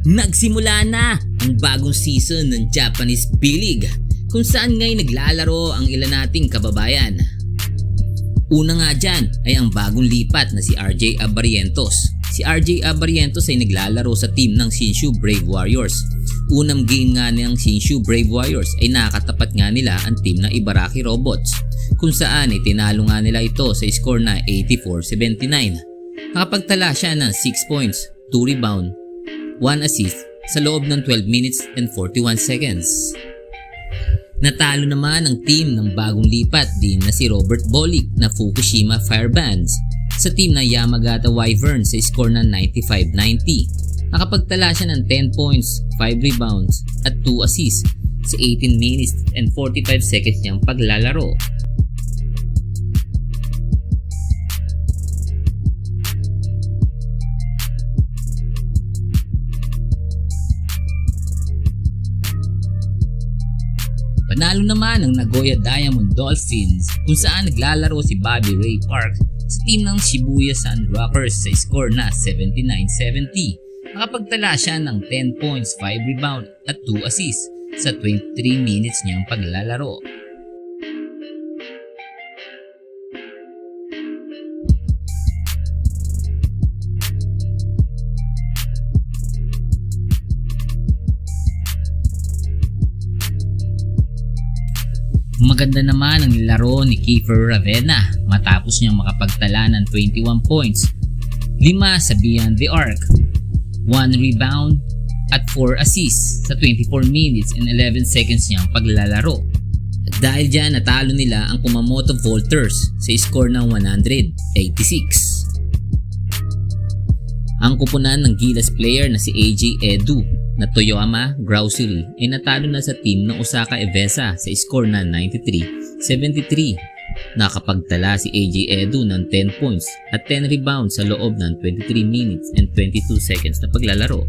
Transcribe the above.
Nagsimula na ang bagong season ng Japanese B-League kung saan ngayon naglalaro ang ilan nating kababayan. Una nga dyan ay ang bagong lipat na si RJ Abarrientos. Si RJ Abarrientos ay naglalaro sa team ng Shinshu Brave Warriors. Unang game nga ng Shinshu Brave Warriors ay nakatapat nga nila ang team ng Ibaraki Robots kung saan ay tinalo nga nila ito sa score na 84-79. Nakapagtala siya ng 6 points, 2 rebound, 1 assist sa loob ng 12 minutes and 41 seconds. Natalo naman ang team ng bagong lipat din na si Robert Bolick na Fukushima Firebands sa team ng Yamagata Wyverns sa score na 95-90. Nakapagtala siya ng 10 points, 5 rebounds at 2 assists sa 18 minutes and 45 seconds niyang paglalaro. Panalo naman ang Nagoya Diamond Dolphins kung saan naglalaro si Bobby Ray Park sa team ng Shibuya Sun Rockers sa score na 79-70. Nakapagtala siya ng 10 points, 5 rebound at 2 assists sa 23 minutes niyang paglalaro. Maganda naman ang laro ni Kiefer Ravena matapos niyang makapagtala ng 21 points, 5 sa Beyond the Arc, 1 rebound at 4 assists sa 24 minutes and 11 seconds niyang paglalaro. At dahil dyan natalo nila ang Kumamoto Volters sa score ng 186. Ang kupunan ng Gilas player na si AJ Edu na Toyoyama Grocery ay natalo na sa team ng Osaka Evesa sa score na 93-73. Nakapagtala si AJ Edu ng 10 points at 10 rebounds sa loob ng 23 minutes and 22 seconds na paglalaro.